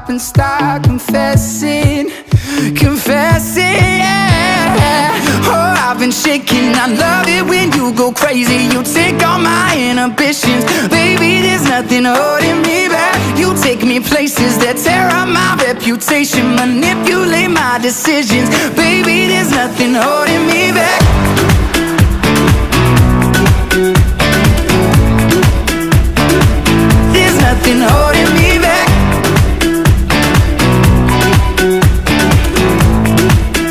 stop and start confessing, yeah. Oh, I've been shaking, I love it when you go crazy. You take all my inhibitions, baby, there's nothing holding me back. You take me places that tear up my reputation, manipulate my decisions, baby, there's nothing holding me back.